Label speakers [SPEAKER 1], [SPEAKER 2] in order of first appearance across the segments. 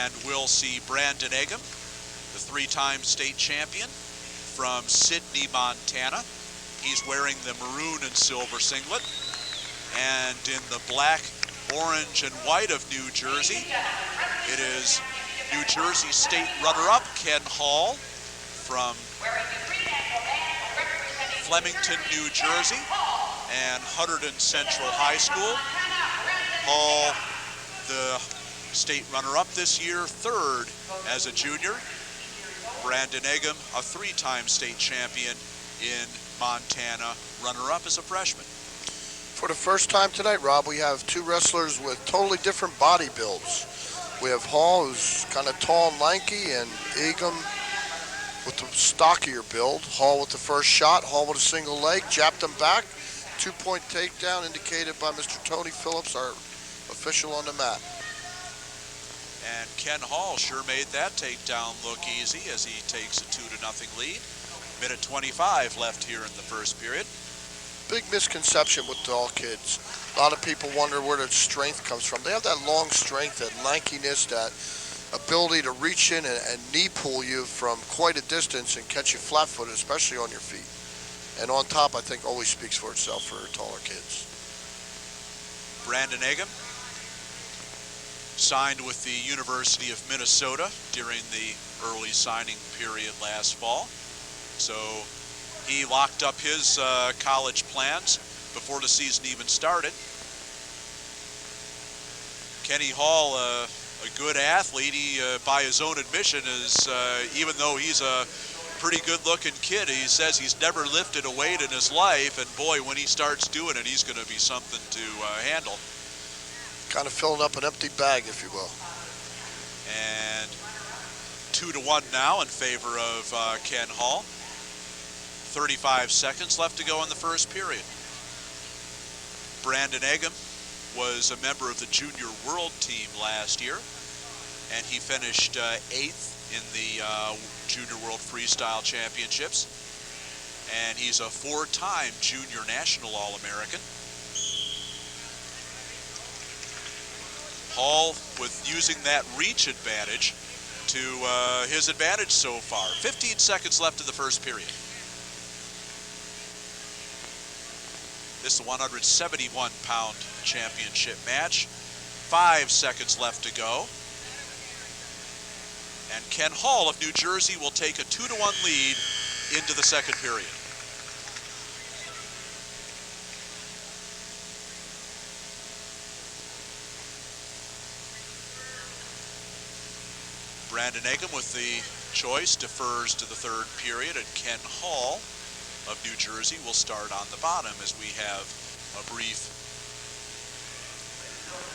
[SPEAKER 1] And we'll see Brandon Eggum, the three-time state champion from Sidney, Montana. He's wearing the maroon and silver singlet. And in the black, orange, and white of New Jersey, it is New Jersey state runner-up Ken Hall from Flemington, New Jersey, and Hunterdon Central High School. Hall, the state runner-up this year, third as a junior. Brandon Eggum, a three-time state champion in Montana, runner-up as a freshman.
[SPEAKER 2] For the first time tonight, Rob, we have two wrestlers with totally different body builds. We have Hall, who's kind of tall and lanky, and Eggum with the stockier build. Hall with the first shot, Hall with a single leg, jabbed him back. 2-point takedown indicated by Mr. Tony Phillips, our official on the mat.
[SPEAKER 1] And Ken Hall sure made that takedown look easy as he takes a 2-0 lead. Minute 25 left here in the first period.
[SPEAKER 2] Big misconception with the all kids. A lot of people wonder where their strength comes from. They have that long strength, that lankiness, that ability to reach in and knee pull you from quite a distance and catch you flat-footed, especially on your feet. And on top, I think, always speaks for itself for taller kids.
[SPEAKER 1] Brandon Eggum signed with the University of Minnesota during the early signing period last fall. So he locked up his college plans before the season even started. Kenny Hall, a good athlete. He, by his own admission, is even though he's a pretty good-looking kid, he says he's never lifted a weight in his life, and boy, when he starts doing it, he's going to be something to handle.
[SPEAKER 2] Kind of filling up an empty bag, if you will.
[SPEAKER 1] And 2-1 now in favor of Ken Hall. 35 seconds left to go in the first period. Brandon Eggum was a member of the junior world team last year, and he finished 8th in the Junior World Freestyle Championships. And he's a 4-time Junior National All-American. Hall with using that reach advantage to his advantage so far. 15 seconds left in the first period. This is a 171-pound championship match. 5 seconds left to go. And Ken Hall of New Jersey will take a 2-1 lead into the second period. Brandon Eggum with the choice defers to the third period, and Ken Hall of New Jersey will start on the bottom as we have a brief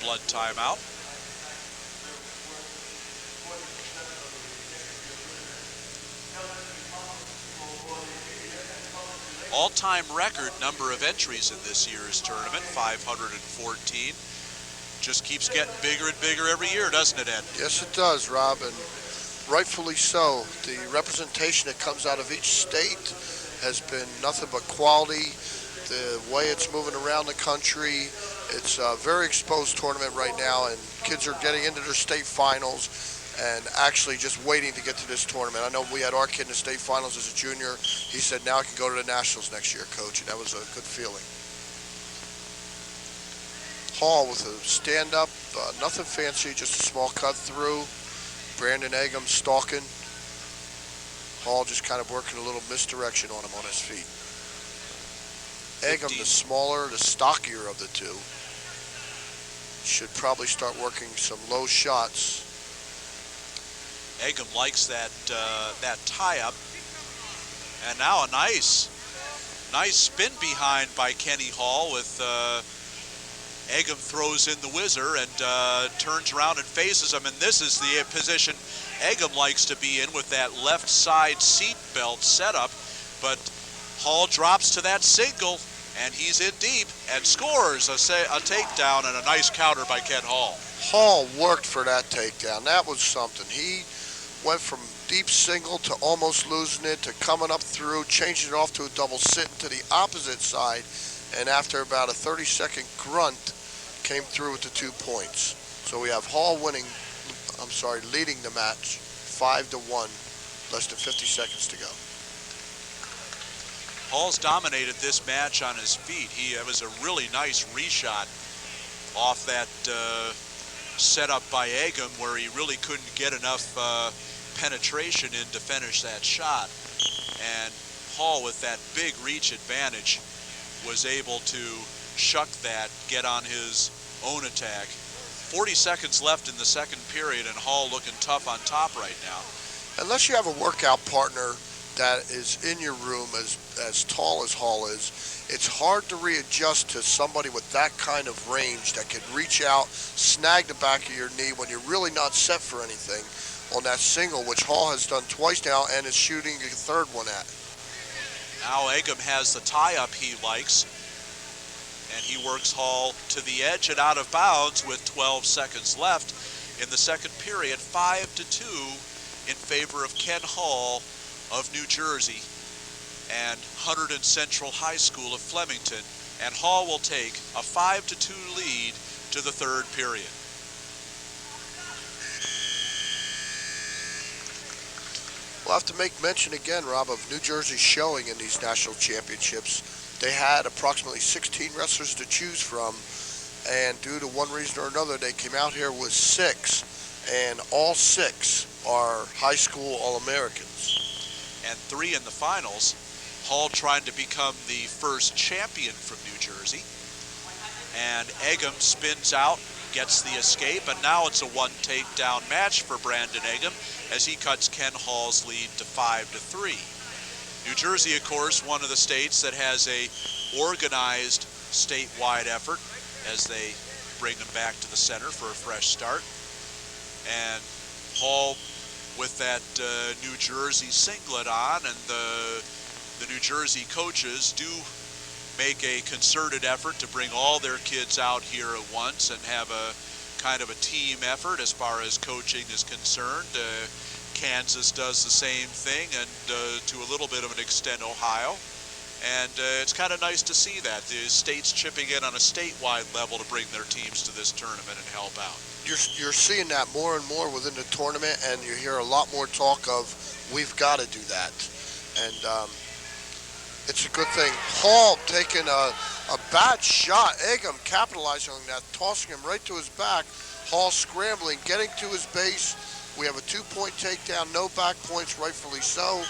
[SPEAKER 1] blood timeout. All-time record number of entries in this year's tournament, 514. Just keeps getting bigger and bigger every year, doesn't it, Ed?
[SPEAKER 2] Yes, it does, Rob, and rightfully so. The representation that comes out of each state has been nothing but quality. The way it's moving around the country, it's a very exposed tournament right now, and kids are getting into their state finals and actually just waiting to get to this tournament. I know we had our kid in the state finals as a junior. He said, now I can go to the nationals next year, coach, and that was a good feeling. Hall with a stand-up, nothing fancy, just a small cut through. Brandon Eggum stalking. Hall just kind of working a little misdirection on him on his feet. Eggum, the smaller, the stockier of the two, should probably start working some low shots.
[SPEAKER 1] Eggum likes that that tie-up, and now a nice spin behind by Kenny Hall with Eggum throws in the whizzer and turns around and faces him, and this is the position Eggum likes to be in with that left side seat belt setup, but Hall drops to that single, and he's in deep and scores a takedown and a nice counter by Ken Hall.
[SPEAKER 2] Hall worked for that takedown. That was something. He went from deep single to almost losing it to coming up through, changing it off to a double sit to the opposite side, and after about a 30-second grunt, came through with the 2 points. So we have Hall winning leading the match 5-1, less than 50 seconds to go.
[SPEAKER 1] Hall's dominated this match on his feet. It was a really nice reshot off that setup by Eggum, where he really couldn't get enough penetration in to finish that shot. And Hall, with that big reach advantage, was able to shuck that, get on his own attack. 40 seconds left in the second period, and Hall looking tough on top right now.
[SPEAKER 2] Unless you have a workout partner that is in your room as tall as Hall is, it's hard to readjust to somebody with that kind of range that can reach out, snag the back of your knee when you're really not set for anything on that single, which Hall has done twice now and is shooting a third one at.
[SPEAKER 1] Now Eggum has the tie-up he likes, and he works Hall to the edge and out of bounds with 12 seconds left in the second period. 5-2 in favor of Ken Hall of New Jersey and Hunterdon Central High School of Flemington. And Hall will take a 5-2 lead to the third period.
[SPEAKER 2] We'll have to make mention again, Rob, of New Jersey's showing in these national championships. They had approximately 16 wrestlers to choose from, and due to one reason or another, they came out here with 6, and all 6 are high school All-Americans.
[SPEAKER 1] And 3 in the finals. Hall trying to become the first champion from New Jersey. And Eggum spins out, gets the escape, and now it's a one takedown match for Brandon Eggum as he cuts Ken Hall's lead to 5-3. New Jersey, of course, one of the states that has a organized statewide effort as they bring them back to the center for a fresh start. And Hall with that New Jersey singlet on, and the New Jersey coaches do make a concerted effort to bring all their kids out here at once and have a kind of a team effort as far as coaching is concerned. Kansas does the same thing, and to a little bit of an extent Ohio. And it's kind of nice to see that. The states chipping in on a statewide level to bring their teams to this tournament and help out.
[SPEAKER 2] You're seeing that more and more within the tournament, and you hear a lot more talk of, we've got to do that. And it's a good thing. Hall taking a bad shot. Eggum capitalizing on that, tossing him right to his back. Hall scrambling, getting to his base. We have a 2-point takedown, no back points, rightfully so.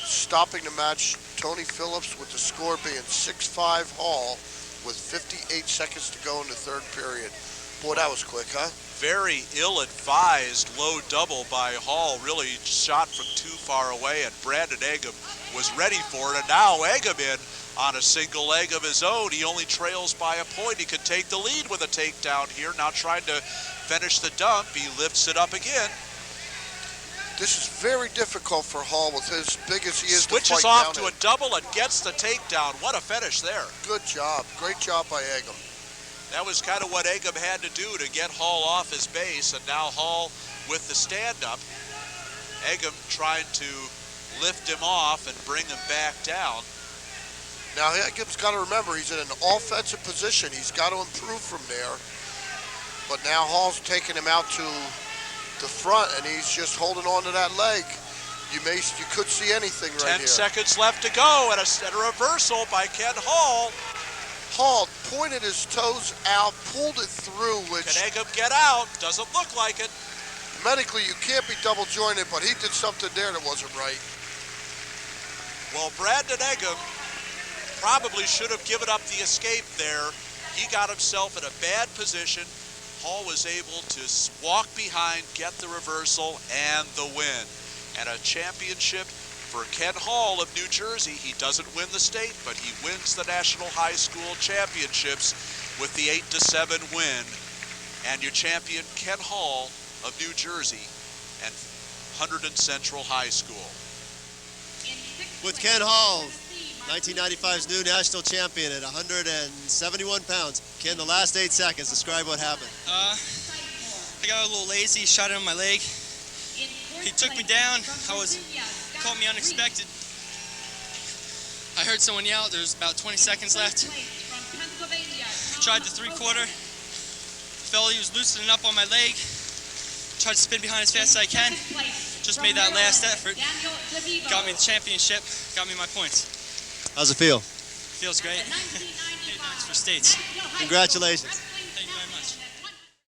[SPEAKER 2] Stopping the match, Tony Phillips with the score being 6-5 Hall with 58 seconds to go in the third period. Boy, that was quick, huh?
[SPEAKER 1] Very ill-advised low double by Hall, really shot from too far away, and Brandon Eggum was ready for it, and now Eggum in on a single leg of his own. He only trails by a point. He could take the lead with a takedown here, now trying to finish the dump. He lifts it up again.
[SPEAKER 2] This is very difficult for Hall with his big as he is.
[SPEAKER 1] Switches off to a double and gets the takedown. What a finish there.
[SPEAKER 2] Good job. Great job by Eggum.
[SPEAKER 1] That was kind of what Eggum had to do to get Hall off his base, and now Hall with the stand-up. Eggum trying to lift him off and bring him back down.
[SPEAKER 2] Now Eggum's got to remember he's in an offensive position. He's got to improve from there. But now Hall's taking him out to the front, and he's just holding on to that leg. You could see anything right
[SPEAKER 1] 10
[SPEAKER 2] here.
[SPEAKER 1] 10 seconds left to go, and a reversal by Ken Hall.
[SPEAKER 2] Hall pointed his toes out, pulled it through, which...
[SPEAKER 1] Can Eggum get out? Doesn't look like it.
[SPEAKER 2] Medically, you can't be double jointed, but he did something there that wasn't right.
[SPEAKER 1] Well, Brandon Eggum probably should have given up the escape there. He got himself in a bad position. Hall was able to walk behind, get the reversal, and the win. And a championship for Ken Hall of New Jersey. He doesn't win the state, but he wins the National High School Championships with the 8-7 win. And your champion, Ken Hall of New Jersey and Hunterdon Central High School.
[SPEAKER 3] With Ken Hall, 1995's new national champion at 171 pounds. Ken, the last 8 seconds, describe what happened.
[SPEAKER 4] I got a little lazy, shot it on my leg. He took me down. Caught me unexpected. I heard someone yell. There's about 20 seconds left. Tried the 3/4. Felt he was loosening up on my leg. tried to spin behind as fast as I can. Just made that last effort. Got me the championship. Got me my points.
[SPEAKER 3] How's it feel?
[SPEAKER 4] Feels great. Nice for states.
[SPEAKER 3] Congratulations.